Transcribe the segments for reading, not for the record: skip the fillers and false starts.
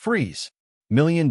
Freeze. $1 million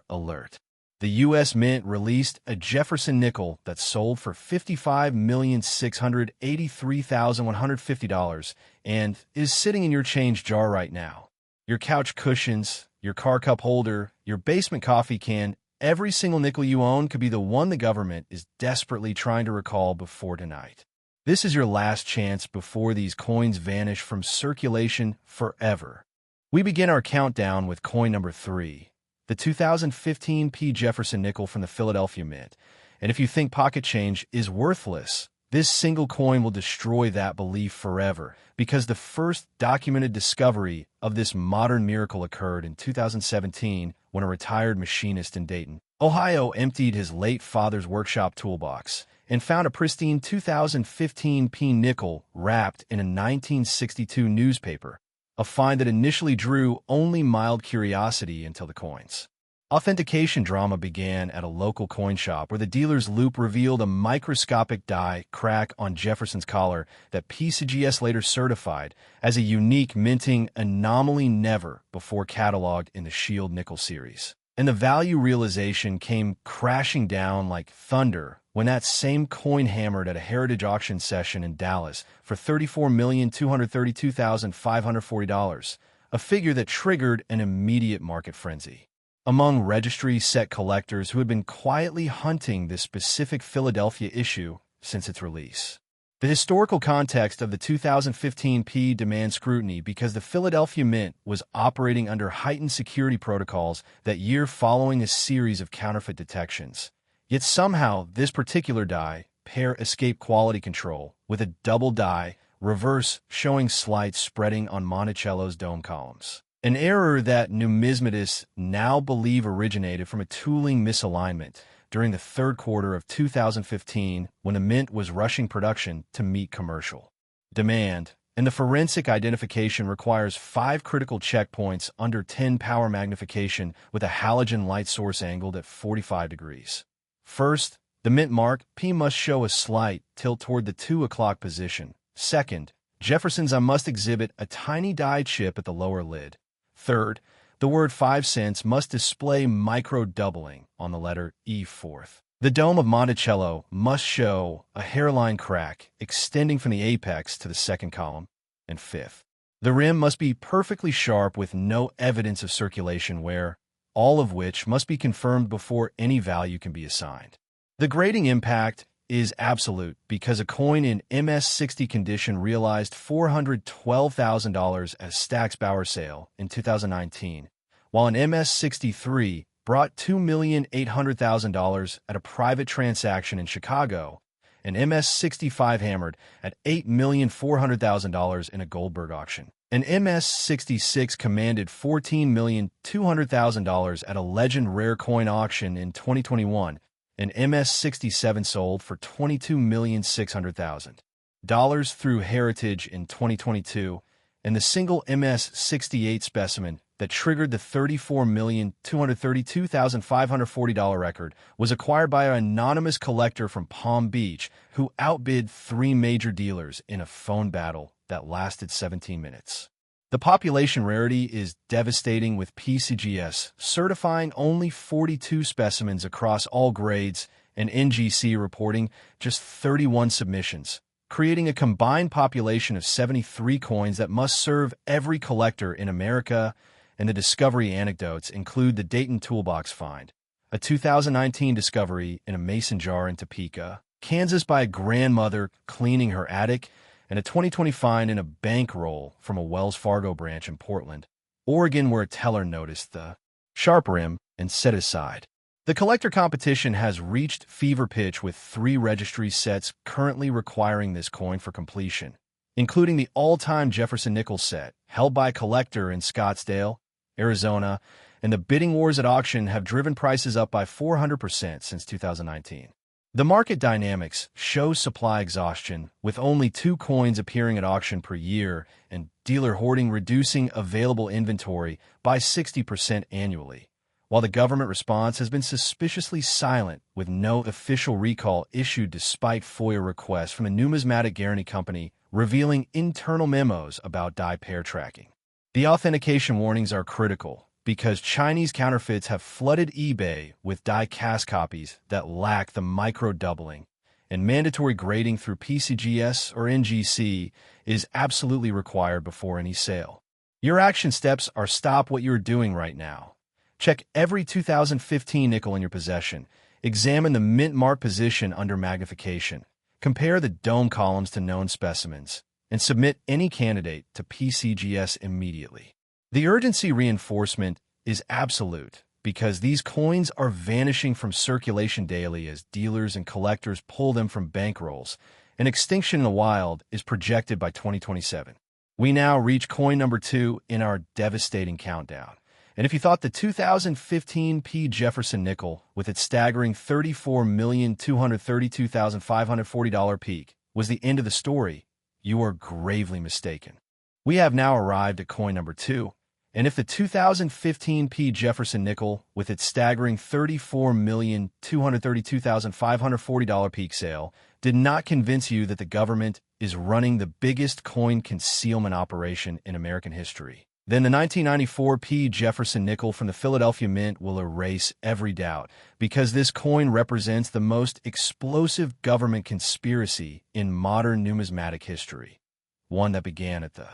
alert. The U.S. Mint released a Jefferson nickel that sold for $55,683,150 and is sitting in your change jar right now. Your couch cushions, your car cup holder, your basement coffee can, every single nickel you own could be the one the government is desperately trying to recall before tonight. This is your last chance before these coins vanish from circulation forever. We begin our countdown with coin number 3, the 2015 P. Jefferson nickel from the Philadelphia Mint. And if you think pocket change is worthless, this single coin will destroy that belief forever, because the first documented discovery of this modern miracle occurred in 2017 when a retired machinist in Dayton, Ohio, emptied his late father's workshop toolbox and found a pristine 2015 P nickel wrapped in a 1962 newspaper, a find that initially drew only mild curiosity until the coins. Authentication drama began at a local coin shop where the dealer's loupe revealed a microscopic die crack on Jefferson's collar that PCGS later certified as a unique minting anomaly never before cataloged in the Shield nickel series. And the value realization came crashing down like thunder when that same coin hammered at a heritage auction session in Dallas for $34,232,540, a figure that triggered an immediate market frenzy among registry set collectors who had been quietly hunting this specific Philadelphia issue since its release. The historical context of the 2015 P demands scrutiny because the Philadelphia Mint was operating under heightened security protocols that year following a series of counterfeit detections. Yet somehow this particular die pair escaped quality control with a double die reverse showing slight spreading on Monticello's dome columns. An error that numismatists now believe originated from a tooling misalignment during the third quarter of 2015 when the Mint was rushing production to meet commercial demand, and the forensic identification requires 5 critical checkpoints under 10 power magnification with a halogen light source angled at 45 degrees. First, the Mint mark P must show a slight tilt toward the 2 o'clock position. Second, Jefferson's I must exhibit a tiny die chip at the lower lid. Third, the word 5 cents must display micro-doubling on the letter E. Fourth, the dome of Monticello must show a hairline crack extending from the apex to the second column. And fifth, the rim must be perfectly sharp with no evidence of circulation wear, all of which must be confirmed before any value can be assigned. The grading impact is absolute because a coin in MS-60 condition realized $412,000 as Stack's Bauer sale in 2019, while an MS-63 brought $2,800,000 at a private transaction in Chicago, and MS-65 hammered at $8,400,000 in a Goldberg auction. An MS-66 commanded $14,200,000 at a Legend Rare Coin auction in 2021, and MS-67 sold for $22,600,000 through Heritage in 2022, and the single MS-68 specimen that triggered the $34,232,540 record was acquired by an anonymous collector from Palm Beach who outbid 3 major dealers in a phone battle that lasted 17 minutes. The population rarity is devastating, with PCGS certifying only 42 specimens across all grades and NGC reporting just 31 submissions, creating a combined population of 73 coins that must serve every collector in America. And the discovery anecdotes include the Dayton Toolbox find, a 2019 discovery in a mason jar in Topeka, Kansas by a grandmother cleaning her attic, and a 2020 find in a bankroll from a Wells Fargo branch in Portland, Oregon, where a teller noticed the sharp rim and set it aside. The collector competition has reached fever pitch with 3 registry sets currently requiring this coin for completion, including the all-time Jefferson nickel set held by a collector in Scottsdale, Arizona, and the bidding wars at auction have driven prices up by 400% since 2019. The market dynamics show supply exhaustion, with only 2 coins appearing at auction per year and dealer hoarding reducing available inventory by 60% annually, while the government response has been suspiciously silent, with no official recall issued despite FOIA requests from a numismatic guarantee company revealing internal memos about die pair tracking. The authentication warnings are critical because Chinese counterfeits have flooded eBay with die-cast copies that lack the micro-doubling, and mandatory grading through PCGS or NGC is absolutely required before any sale. Your action steps are stop what you're doing right now. Check every 2015 nickel in your possession. Examine the mint mark position under magnification. Compare the dome columns to known specimens, and submit any candidate to PCGS immediately. The urgency reinforcement is absolute because these coins are vanishing from circulation daily as dealers and collectors pull them from bankrolls, and extinction in the wild is projected by 2027. We now reach coin number 2 in our devastating countdown. And if you thought the 2015 P. Jefferson nickel, with its staggering $34,232,540 peak, was the end of the story, you are gravely mistaken. We have now arrived at coin number 2, and if the 2015 P. Jefferson nickel, with its staggering $34,232,540 peak sale, did not convince you that the government is running the biggest coin concealment operation in American history, then the 1994 P. Jefferson nickel from the Philadelphia Mint will erase every doubt, because this coin represents the most explosive government conspiracy in modern numismatic history, one that began at the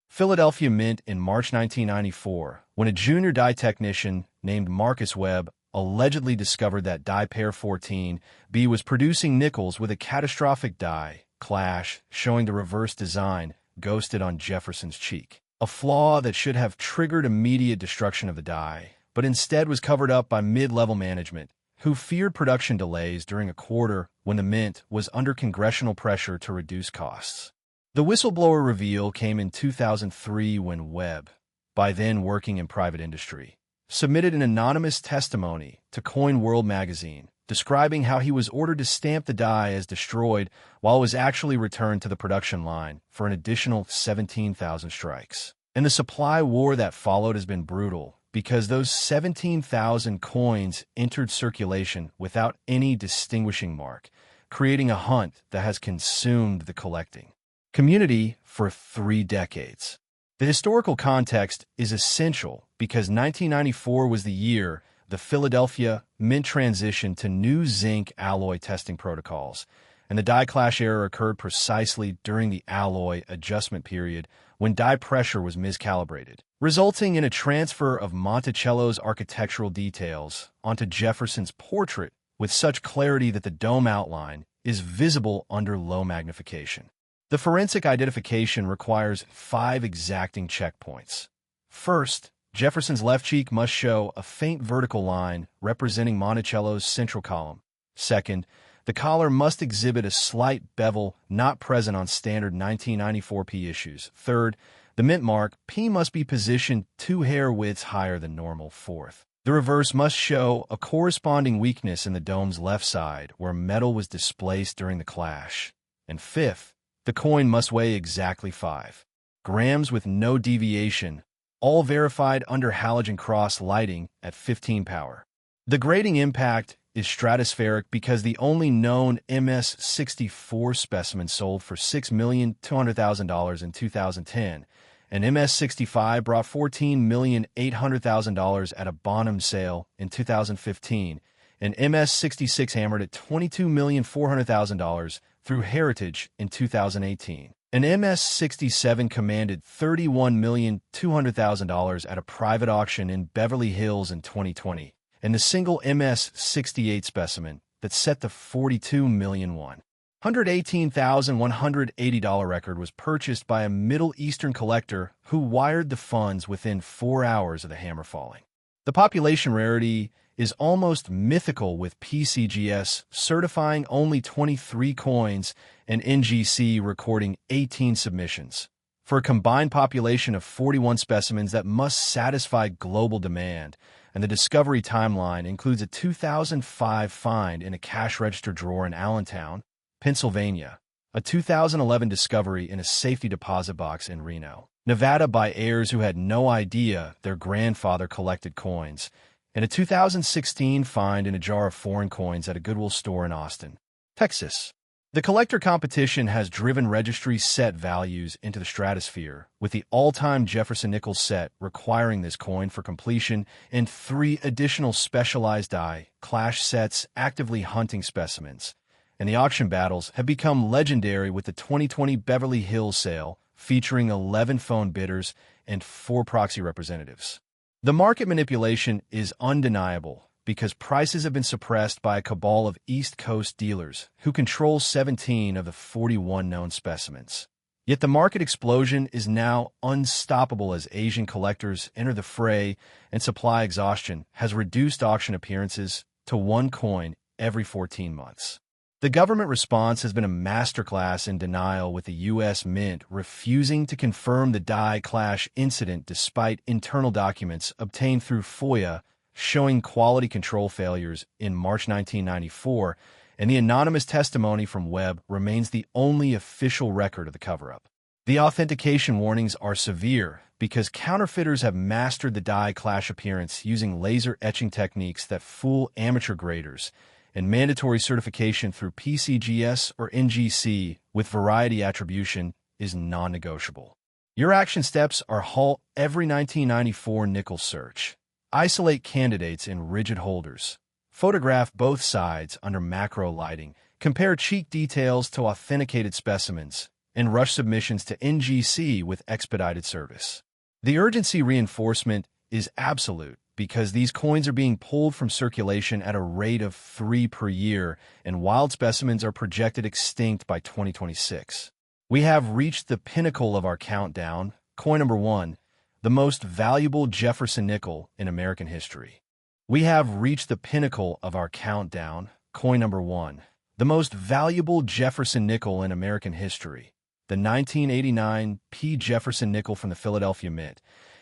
Philadelphia Mint in March 1994, when a junior die technician named Marcus Webb allegedly discovered that die pair 14B was producing nickels with a catastrophic die clash showing the reverse design ghosted on Jefferson's cheek, a flaw that should have triggered immediate destruction of the die, but instead was covered up by mid-level management, who feared production delays during a quarter when the Mint was under congressional pressure to reduce costs. The whistleblower reveal came in 2003 when Webb, by then working in private industry, submitted an anonymous testimony to Coin World magazine describing how he was ordered to stamp the die as destroyed while it was actually returned to the production line for an additional 17,000 strikes. And the supply war that followed has been brutal because those 17,000 coins entered circulation without any distinguishing mark, creating a hunt that has consumed the collecting community for 3 decades. The historical context is essential because 1994 was the year the Philadelphia Mint transitioned to new zinc alloy testing protocols, and the die clash error occurred precisely during the alloy adjustment period when die pressure was miscalibrated, resulting in a transfer of Monticello's architectural details onto Jefferson's portrait with such clarity that the dome outline is visible under low magnification. The forensic identification requires 5 exacting checkpoints. First, Jefferson's left cheek must show a faint vertical line representing Monticello's central column. Second, the collar must exhibit a slight bevel not present on standard 1994 P issues. Third, the mint mark P must be positioned 2 hair widths higher than normal. Fourth, the reverse must show a corresponding weakness in the dome's left side where metal was displaced during the clash. And fifth, the coin must weigh exactly 5 grams with no deviation, all verified under halogen cross lighting at 15 power. The grading impact is stratospheric because the only known MS-64 specimen sold for $6,200,000 in 2010, and MS-65 brought $14,800,000 at a Bonham sale in 2015, and MS-66 hammered at $22,400,000 through Heritage in 2018. An MS-67 commanded $31,200,000 at a private auction in Beverly Hills in 2020, and the single MS-68 specimen that set the $42,118,180 record was purchased by a Middle Eastern collector who wired the funds within 4 hours of the hammer falling. The population rarity is almost mythical, with PCGS certifying only 23 coins and NGC recording 18 submissions, for a combined population of 41 specimens that must satisfy global demand, and the discovery timeline includes a 2005 find in a cash register drawer in Allentown, Pennsylvania, a 2011 discovery in a safety deposit box in Reno, Nevada by heirs who had no idea their grandfather collected coins, and a 2016 find in a jar of foreign coins at a Goodwill store in Austin, Texas. The collector competition has driven registry set values into the stratosphere, with the all-time Jefferson nickel set requiring this coin for completion and 3 additional specialized die clash sets actively hunting specimens. And the auction battles have become legendary, with the 2020 Beverly Hills sale featuring 11 phone bidders and 4 proxy representatives. The market manipulation is undeniable, because prices have been suppressed by a cabal of East Coast dealers who control 17 of the 41 known specimens. Yet the market explosion is now unstoppable as Asian collectors enter the fray, and supply exhaustion has reduced auction appearances to 1 coin every 14 months. The government response has been a masterclass in denial, with the U.S. Mint refusing to confirm the die clash incident despite internal documents obtained through FOIA showing quality control failures in March 1994, and the anonymous testimony from Webb remains the only official record of the cover-up. The authentication warnings are severe because counterfeiters have mastered the die clash appearance using laser etching techniques that fool amateur graders, and mandatory certification through PCGS or NGC with variety attribution is non-negotiable. Your action steps are halt every 1994 nickel search. Isolate candidates in rigid holders. Photograph both sides under macro lighting. Compare cheek details to authenticated specimens, and rush submissions to NGC with expedited service. The urgency reinforcement is absolute because these coins are being pulled from circulation at a rate of 3 per year, and wild specimens are projected extinct by 2026. We have reached the pinnacle of our countdown. Coin number 1. The most valuable Jefferson nickel in American history. We have reached the pinnacle of our countdown. Coin number 1. The most valuable Jefferson nickel in American history. The 1989 P. Jefferson nickel from the Philadelphia Mint.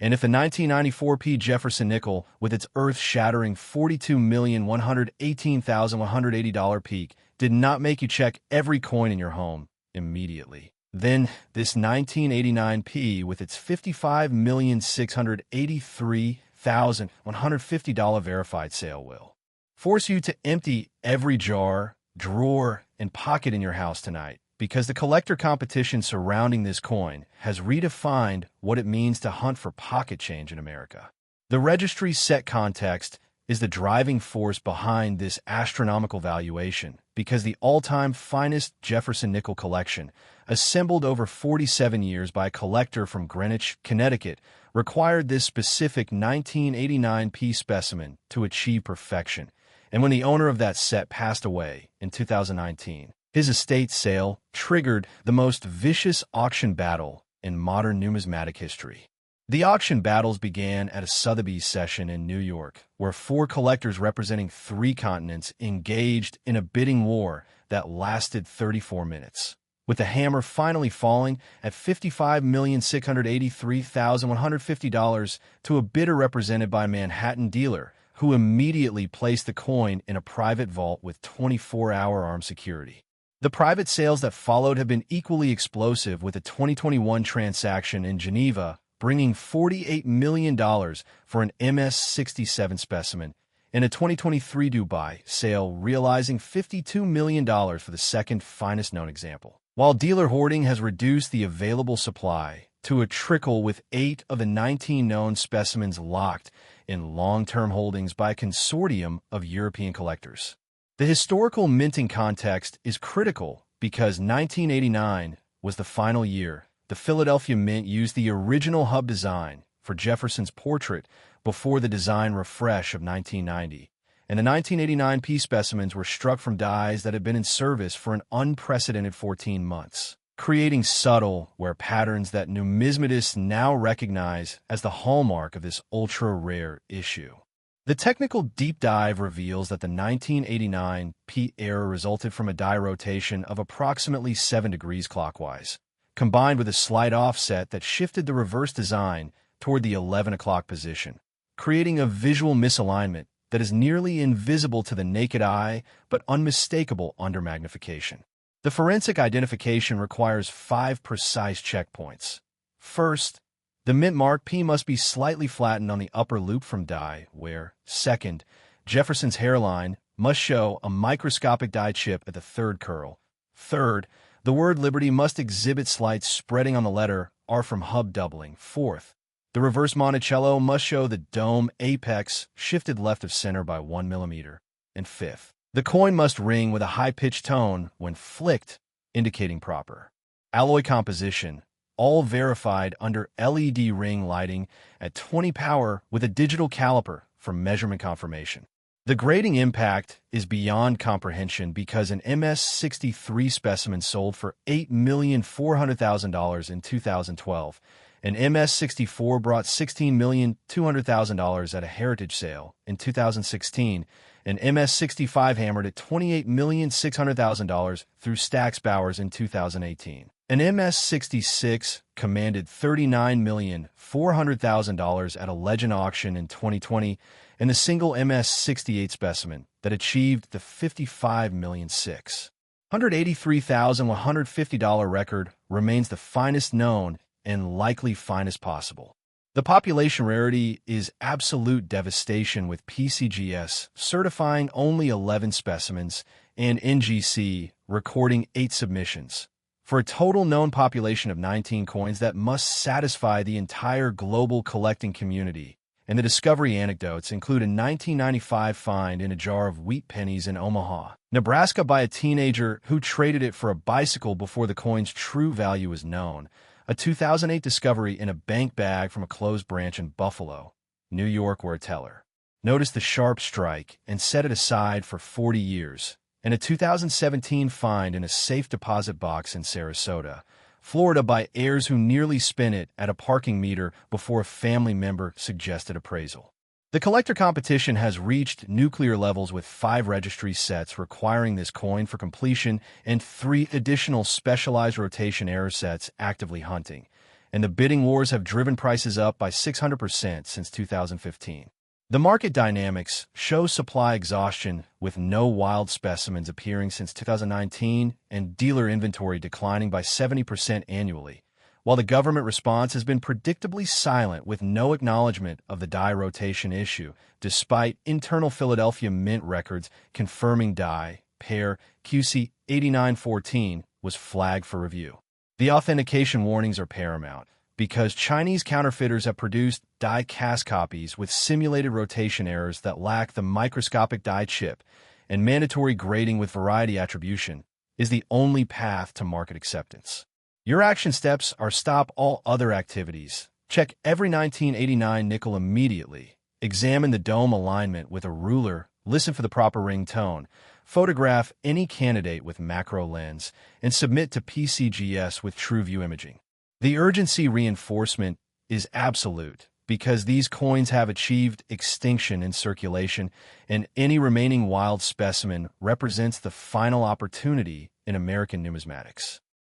And if the 1994 P. Jefferson nickel, with its earth-shattering $42,118,180 peak, did not make you check every coin in your home immediately, then this 1989 P, with its $55,683,150 verified sale, will force you to empty every jar, drawer, and pocket in your house tonight, because the collector competition surrounding this coin has redefined what it means to hunt for pocket change in America. The registry set context is the driving force behind this astronomical valuation, because the all-time finest Jefferson nickel collection, assembled over 47 years by a collector from Greenwich, Connecticut, required this specific 1989 P specimen to achieve perfection. And when the owner of that set passed away in 2019, his estate sale triggered the most vicious auction battle in modern numismatic history. The auction battles began at a Sotheby's session in New York, where 4 collectors representing 3 continents engaged in a bidding war that lasted 34 minutes, with the hammer finally falling at $55,683,150 to a bidder represented by a Manhattan dealer, who immediately placed the coin in a private vault with 24-hour armed security. The private sales that followed have been equally explosive, with a 2021 transaction in Geneva bringing $48 million for an MS-67 specimen, and a 2023 Dubai sale realizing $52 million for the second finest known example. While dealer hoarding has reduced the available supply to a trickle, with 8 of the 19 known specimens locked in long-term holdings by a consortium of European collectors. The historical minting context is critical because 1989 was the final year the Philadelphia Mint used the original hub design for Jefferson's portrait before the design refresh of 1990, and the 1989 P specimens were struck from dies that had been in service for an unprecedented 14 months, creating subtle wear patterns that numismatists now recognize as the hallmark of this ultra-rare issue. The technical deep dive reveals that the 1989 P error resulted from a die rotation of approximately 7 degrees clockwise, combined with a slight offset that shifted the reverse design toward the 11 o'clock position, creating a visual misalignment that is nearly invisible to the naked eye but unmistakable under magnification. The forensic identification requires 5 precise checkpoints. First, the mint mark P must be slightly flattened on the upper loop from die, where, second, Jefferson's hairline must show a microscopic die chip at the 3rd curl, Third, the word liberty must exhibit slight spreading on the letter R from hub doubling. Fourth, the reverse Monticello must show the dome apex shifted left of center by 1 millimeter. And fifth, the coin must ring with a high-pitched tone when flicked, indicating proper alloy composition, all verified under LED ring lighting at 20 power with a digital caliper for measurement confirmation. The grading impact is beyond comprehension because an MS-63 specimen sold for $8,400,000 in 2012. An MS-64 brought $16,200,000 at a heritage sale in 2016. An MS-65 hammered at $28,600,000 through Stax Bowers in 2018. An MS-66 commanded $39,400,000 at a Legend auction in 2020, and the single MS-68 specimen that achieved the $55,683,150 record remains the finest known and likely finest possible. The population rarity is absolute devastation, with PCGS certifying only 11 specimens and NGC recording 8 submissions, for a total known population of 19 coins that must satisfy the entire global collecting community. And the discovery anecdotes include a 1995 find in a jar of wheat pennies in Omaha, Nebraska by a teenager who traded it for a bicycle before the coin's true value was known, a 2008 discovery in a bank bag from a closed branch in Buffalo, New York, where a teller noticed the sharp strike and set it aside for 40 years, and a 2017 find in a safe deposit box in Sarasota, Florida by heirs who nearly spin it at a parking meter before a family member suggested appraisal. The collector competition has reached nuclear levels, with 5 registry sets requiring this coin for completion and 3 additional specialized rotation error sets actively hunting, and the bidding wars have driven prices up by 600% since 2015. The market dynamics show supply exhaustion, with no wild specimens appearing since 2019 and dealer inventory declining by 70% annually, while the government response has been predictably silent, with no acknowledgement of the die rotation issue, despite internal Philadelphia Mint records confirming die pair QC 8914 was flagged for review. The authentication warnings are paramount, because Chinese counterfeiters have produced die-cast copies with simulated rotation errors that lack the microscopic die chip, and mandatory grading with variety attribution is the only path to market acceptance. Your action steps are: stop all other activities, check every 1989 nickel immediately, examine the dome alignment with a ruler, listen for the proper ring tone, photograph any candidate with macro lens, and submit to PCGS with TrueView imaging. The urgency reinforcement is absolute, because these coins have achieved extinction in circulation, and any remaining wild specimen represents the final opportunity in American numismatics.